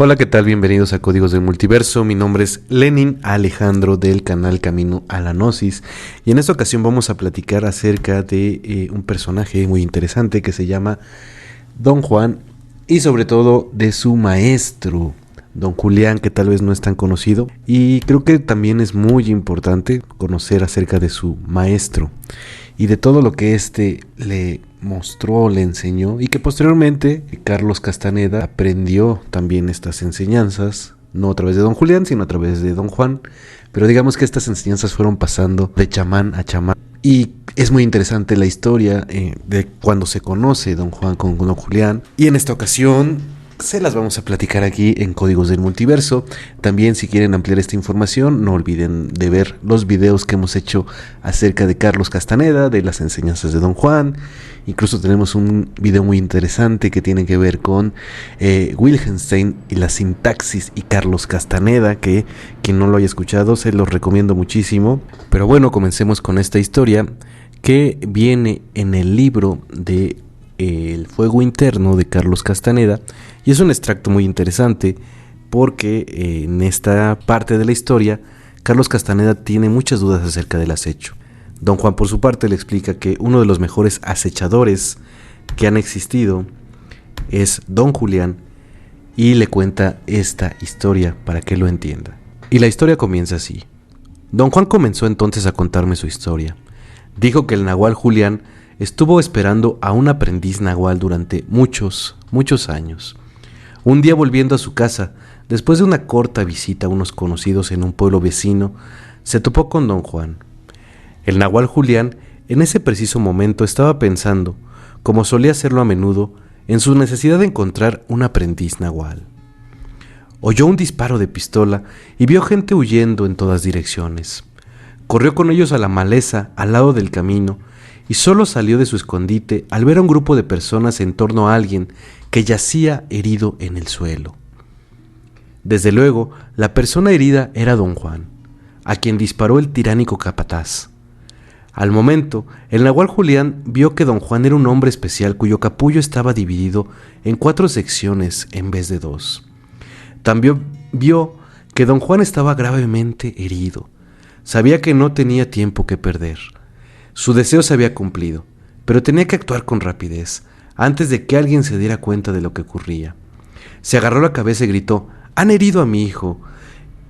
Hola, ¿qué tal? Bienvenidos a Códigos del Multiverso. Mi nombre es Lenin Alejandro del canal Camino a la Gnosis y en esta ocasión vamos a platicar acerca de un personaje muy interesante que se llama Don Juan y sobre todo de su maestro, Don Julián, que tal vez no es tan conocido, y creo que también es muy importante conocer acerca de su maestro y de todo lo que éste le mostró, le enseñó, y que posteriormente Carlos Castaneda aprendió también estas enseñanzas, no a través de Don Julián, sino a través de Don Juan, pero digamos que estas enseñanzas fueron pasando de chamán a chamán. Y es muy interesante la historia de cuando se conoce Don Juan con Don Julián, y en esta ocasión se las vamos a platicar aquí en Códigos del Multiverso. También, si quieren ampliar esta información, no olviden de ver los videos que hemos hecho acerca de Carlos Castaneda, de las enseñanzas de Don Juan. Incluso tenemos un video muy interesante que tiene que ver con Wittgenstein y la sintaxis y Carlos Castaneda, que quien no lo haya escuchado se los recomiendo muchísimo. Pero bueno, comencemos con esta historia que viene en el libro de El fuego interno de Carlos Castaneda, y es un extracto muy interesante porque en esta parte de la historia Carlos Castaneda tiene muchas dudas acerca del acecho. Don Juan, por su parte, le explica que uno de los mejores acechadores que han existido es Don Julián, y le cuenta esta historia para que lo entienda. Y la historia comienza así. Don Juan comenzó entonces a contarme su historia. Dijo que el nahual Julián estuvo esperando a un aprendiz nahual durante muchos años. Un día, volviendo a su casa, después de una corta visita a unos conocidos en un pueblo vecino, se topó con Don Juan. El nahual Julián en ese preciso momento estaba pensando, como solía hacerlo a menudo, en su necesidad de encontrar un aprendiz nahual. Oyó un disparo de pistola y vio gente huyendo en todas direcciones. Corrió con ellos a la maleza al lado del camino y solo salió de su escondite al ver a un grupo de personas en torno a alguien que yacía herido en el suelo. Desde luego, la persona herida era Don Juan, a quien disparó el tiránico capataz. Al momento, el nahual Julián vio que Don Juan era un hombre especial cuyo capullo estaba dividido en 4 secciones en vez de 2. También vio que Don Juan estaba gravemente herido. Sabía que no tenía tiempo que perder. Su deseo se había cumplido, pero tenía que actuar con rapidez, antes de que alguien se diera cuenta de lo que ocurría. Se agarró la cabeza y gritó: «¡Han herido a mi hijo!».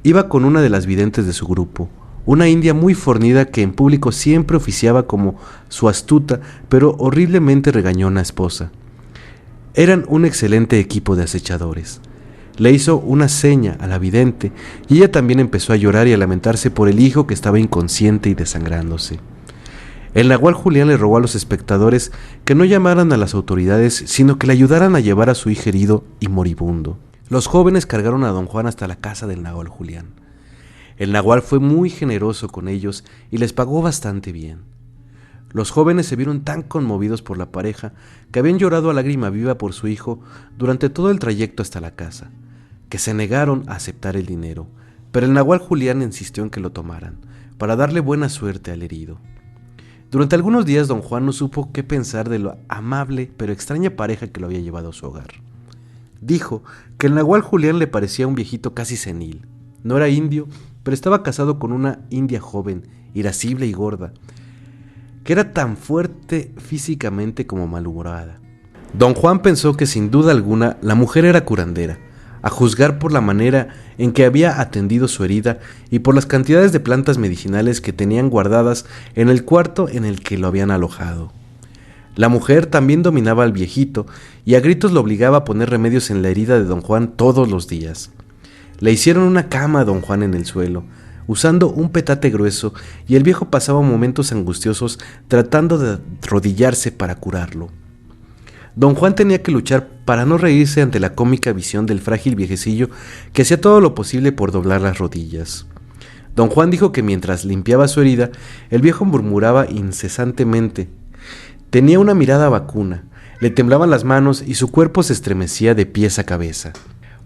Iba con una de las videntes de su grupo, una india muy fornida que en público siempre oficiaba como su astuta pero horriblemente regañona esposa. Eran un excelente equipo de acechadores. Le hizo una seña a la vidente y ella también empezó a llorar y a lamentarse por el hijo que estaba inconsciente y desangrándose. El nahual Julián le rogó a los espectadores que no llamaran a las autoridades, sino que le ayudaran a llevar a su hijo herido y moribundo. Los jóvenes cargaron a Don Juan hasta la casa del nahual Julián. El nahual fue muy generoso con ellos y les pagó bastante bien. Los jóvenes se vieron tan conmovidos por la pareja que habían llorado a lágrima viva por su hijo durante todo el trayecto hasta la casa, que se negaron a aceptar el dinero, pero el nahual Julián insistió en que lo tomaran, para darle buena suerte al herido. Durante algunos días Don Juan no supo qué pensar de la amable pero extraña pareja que lo había llevado a su hogar. Dijo que el nahual Julián le parecía un viejito casi senil. No era indio, pero estaba casado con una india joven, irascible y gorda, que era tan fuerte físicamente como malhumorada. Don Juan pensó que sin duda alguna la mujer era curandera, a juzgar por la manera en que había atendido su herida y por las cantidades de plantas medicinales que tenían guardadas en el cuarto en el que lo habían alojado. La mujer también dominaba al viejito y a gritos lo obligaba a poner remedios en la herida de Don Juan todos los días. Le hicieron una cama a Don Juan en el suelo, usando un petate grueso, y el viejo pasaba momentos angustiosos tratando de arrodillarse para curarlo. Don Juan tenía que luchar para no reírse ante la cómica visión del frágil viejecillo que hacía todo lo posible por doblar las rodillas. Don Juan dijo que mientras limpiaba su herida, el viejo murmuraba incesantemente. Tenía una mirada vacuna, le temblaban las manos y su cuerpo se estremecía de pies a cabeza.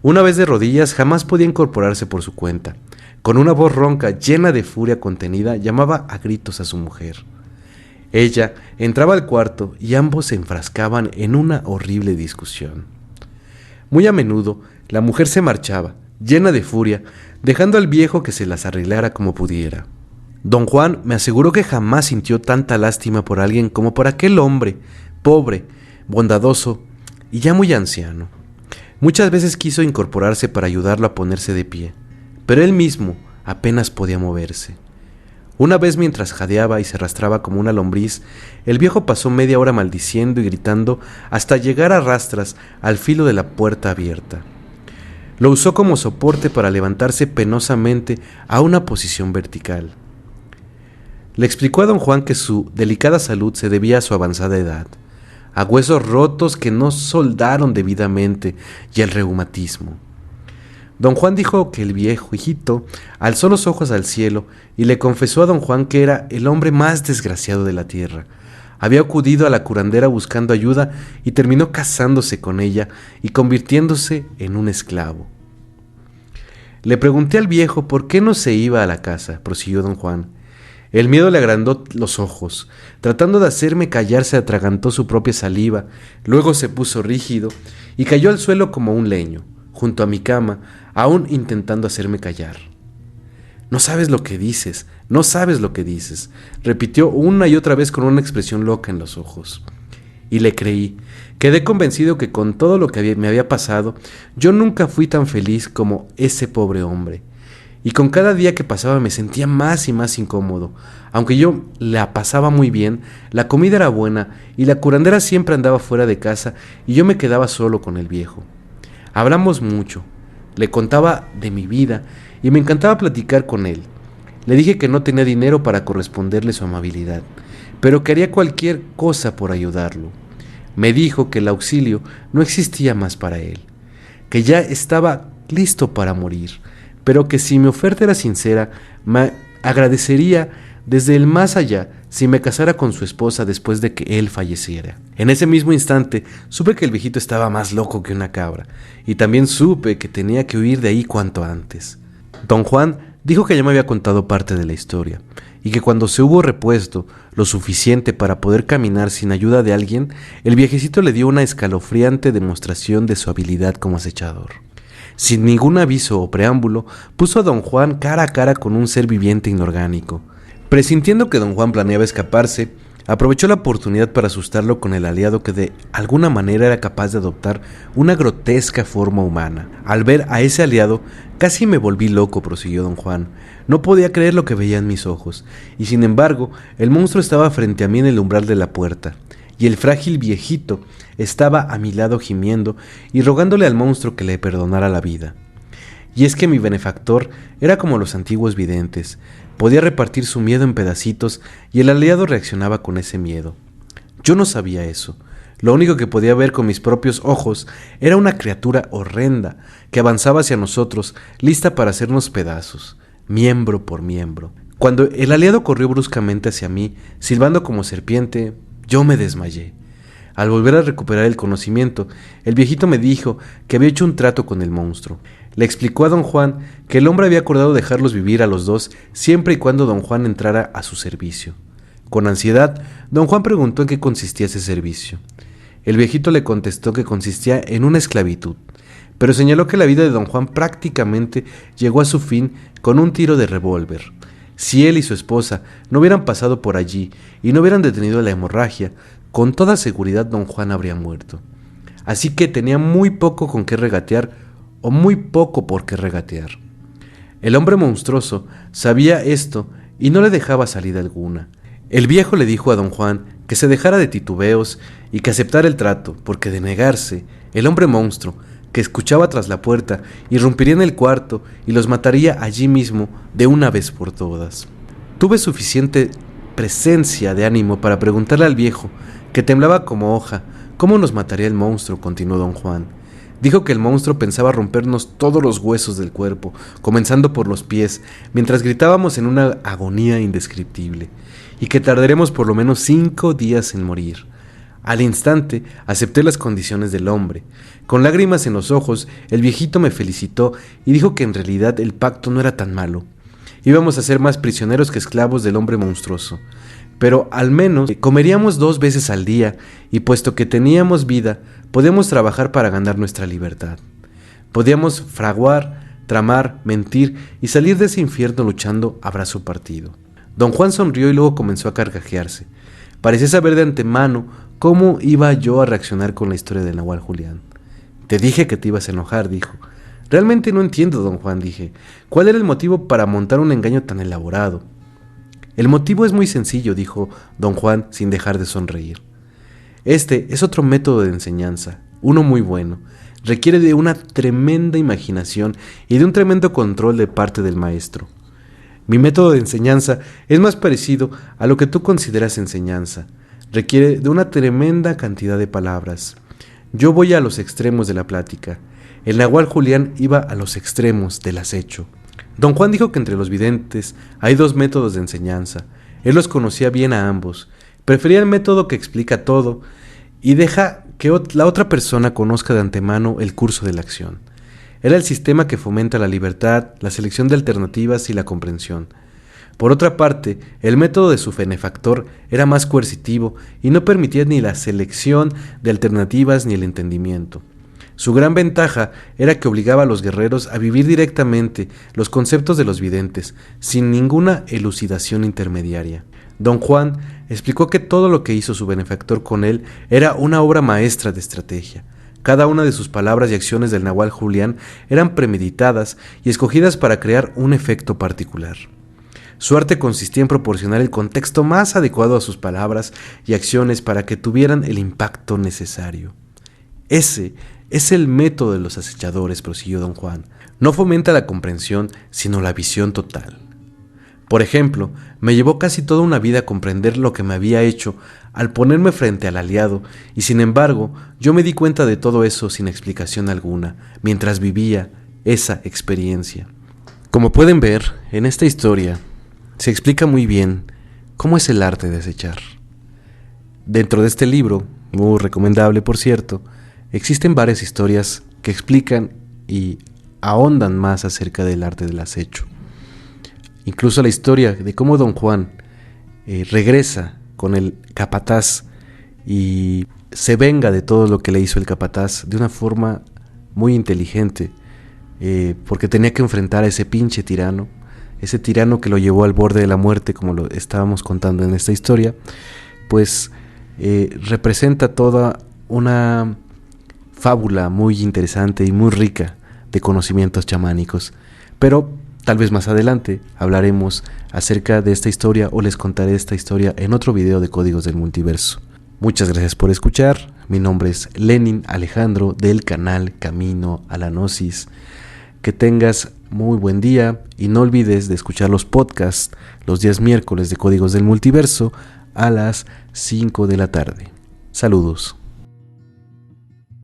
Una vez de rodillas, jamás podía incorporarse por su cuenta. Con una voz ronca, llena de furia contenida, llamaba a gritos a su mujer. Ella entraba al cuarto y ambos se enfrascaban en una horrible discusión. Muy a menudo La mujer se marchaba, llena de furia, dejando al viejo que se las arreglara como pudiera. Don Juan me aseguró que jamás sintió tanta lástima por alguien como por aquel hombre, pobre, bondadoso y ya muy anciano. Muchas veces quiso incorporarse para ayudarlo a ponerse de pie, pero él mismo apenas podía moverse. Una vez mientras jadeaba y se arrastraba como una lombriz, el viejo pasó media hora maldiciendo y gritando hasta llegar a rastras al filo de la puerta abierta. Lo usó como soporte para levantarse penosamente a una posición vertical. Le explicó a don Juan que su delicada salud se debía a su avanzada edad, a huesos rotos que no soldaron debidamente y al reumatismo. Don Juan dijo que el viejo hijito alzó los ojos al cielo y le confesó a don Juan que era el hombre más desgraciado de la tierra. Había acudido a la curandera buscando ayuda y terminó casándose con ella y convirtiéndose en un esclavo. Le pregunté al viejo por qué no se iba a la casa, prosiguió don Juan. El miedo le agrandó los ojos. Tratando de hacerme callar, se atragantó su propia saliva, luego se puso rígido y cayó al suelo como un leño, junto a mi cama, aún intentando hacerme callar. «No sabes lo que dices, no sabes lo que dices», repitió una y otra vez con una expresión loca en los ojos. Y le creí. Quedé convencido que con todo lo que me había pasado, yo nunca fui tan feliz como ese pobre hombre. Y con cada día que pasaba me sentía más y más incómodo. Aunque yo la pasaba muy bien, la comida era buena y la curandera siempre andaba fuera de casa y yo me quedaba solo con el viejo. Hablamos mucho. Le contaba de mi vida y me encantaba platicar con él. Le dije que no tenía dinero para corresponderle su amabilidad, pero que haría cualquier cosa por ayudarlo. Me dijo que el auxilio no existía más para él, que ya estaba listo para morir, pero que si mi oferta era sincera, me agradecería desde el más allá si me casara con su esposa después de que él falleciera. En ese mismo instante supe que el viejito estaba más loco que una cabra, y también supe que tenía que huir de ahí cuanto antes. Don Juan dijo que ya me había contado parte de la historia, y que cuando se hubo repuesto lo suficiente para poder caminar sin ayuda de alguien, el viejecito le dio una escalofriante demostración de su habilidad como acechador. Sin ningún aviso o preámbulo, puso a don Juan cara a cara con un ser viviente inorgánico. Presintiendo que don Juan planeaba escaparse, aprovechó la oportunidad para asustarlo con el aliado que de alguna manera era capaz de adoptar una grotesca forma humana. Al ver a ese aliado, casi me volví loco, prosiguió don Juan. No podía creer lo que veía en mis ojos, y sin embargo, el monstruo estaba frente a mí en el umbral de la puerta, y el frágil viejito estaba a mi lado gimiendo y rogándole al monstruo que le perdonara la vida. Y es que mi benefactor era como los antiguos videntes, podía repartir su miedo en pedacitos y el aliado reaccionaba con ese miedo. Yo no sabía eso. Lo único que podía ver con mis propios ojos era una criatura horrenda que avanzaba hacia nosotros, lista para hacernos pedazos, miembro por miembro. Cuando el aliado corrió bruscamente hacia mí, silbando como serpiente, yo me desmayé. Al volver a recuperar el conocimiento, el viejito me dijo que había hecho un trato con el monstruo. Le explicó a don Juan que el hombre había acordado dejarlos vivir a los dos siempre y cuando don Juan entrara a su servicio. Con ansiedad, don Juan preguntó en qué consistía ese servicio. El viejito le contestó que consistía en una esclavitud, pero señaló que la vida de don Juan prácticamente llegó a su fin con un tiro de revólver. Si él y su esposa no hubieran pasado por allí y no hubieran detenido la hemorragia, con toda seguridad don Juan habría muerto. Así que tenía muy poco con qué regatear o muy poco por qué regatear. El hombre monstruoso sabía esto y no le dejaba salida alguna. El viejo le dijo a don Juan que se dejara de titubeos y que aceptara el trato, porque de negarse, el hombre monstruo, que escuchaba tras la puerta, irrumpiría en el cuarto y los mataría allí mismo de una vez por todas. Tuve suficiente presencia de ánimo para preguntarle al viejo, que temblaba como hoja, cómo nos mataría el monstruo, continuó don Juan. Dijo que el monstruo pensaba rompernos todos los huesos del cuerpo, comenzando por los pies, mientras gritábamos en una agonía indescriptible, y que tardaremos por lo menos 5 días en morir. Al instante acepté las condiciones del hombre. Con lágrimas en los ojos, el viejito me felicitó y dijo que en realidad el pacto no era tan malo. Íbamos a ser más prisioneros que esclavos del hombre monstruoso, pero al menos comeríamos 2 veces al día y puesto que teníamos vida, podíamos trabajar para ganar nuestra libertad. Podíamos fraguar, tramar, mentir y salir de ese infierno luchando a brazo partido. Don Juan sonrió y luego comenzó a carcajearse. Parecía saber de antemano cómo iba yo a reaccionar con la historia del Nahual Julián. Te dije que te ibas a enojar, dijo. Realmente no entiendo, don Juan, dije. ¿Cuál era el motivo para montar un engaño tan elaborado? El motivo es muy sencillo, dijo don Juan sin dejar de sonreír. Este es otro método de enseñanza, uno muy bueno. Requiere de una tremenda imaginación y de un tremendo control de parte del maestro. Mi método de enseñanza es más parecido a lo que tú consideras enseñanza. Requiere de una tremenda cantidad de palabras. Yo voy a los extremos de la plática. El Nahual Julián iba a los extremos del acecho. Don Juan dijo que entre los videntes hay dos métodos de enseñanza. Él los conocía bien a ambos. Prefería el método que explica todo y deja que la otra persona conozca de antemano el curso de la acción. Era el sistema que fomenta la libertad, la selección de alternativas y la comprensión. Por otra parte, el método de su benefactor era más coercitivo y no permitía ni la selección de alternativas ni el entendimiento. Su gran ventaja era que obligaba a los guerreros a vivir directamente los conceptos de los videntes, sin ninguna elucidación intermediaria. Don Juan explicó que todo lo que hizo su benefactor con él era una obra maestra de estrategia. Cada una de sus palabras y acciones del Nahual Julián eran premeditadas y escogidas para crear un efecto particular. Su arte consistía en proporcionar el contexto más adecuado a sus palabras y acciones para que tuvieran el impacto necesario. Ese es el método de los acechadores, prosiguió don Juan. No fomenta la comprensión, sino la visión total. Por ejemplo, me llevó casi toda una vida a comprender lo que me había hecho al ponerme frente al aliado, y sin embargo, yo me di cuenta de todo eso sin explicación alguna, mientras vivía esa experiencia. Como pueden ver, en esta historia se explica muy bien cómo es el arte de acechar. Dentro de este libro, muy recomendable por cierto, existen varias historias que explican y ahondan más acerca del arte del acecho. Incluso la historia de cómo don Juan regresa con el capataz y se venga de todo lo que le hizo el capataz de una forma muy inteligente, porque tenía que enfrentar a ese pinche tirano, ese tirano que lo llevó al borde de la muerte, como lo estábamos contando en esta historia, pues representa toda una fábula muy interesante y muy rica de conocimientos chamánicos. Pero tal vez más adelante hablaremos acerca de esta historia o les contaré esta historia en otro video de Códigos del Multiverso. Muchas gracias por escuchar. Mi nombre es Lenin Alejandro del canal Camino a la Gnosis. Que tengas muy buen día y no olvides de escuchar los podcasts los días miércoles de Códigos del Multiverso a las 5 de la tarde. Saludos.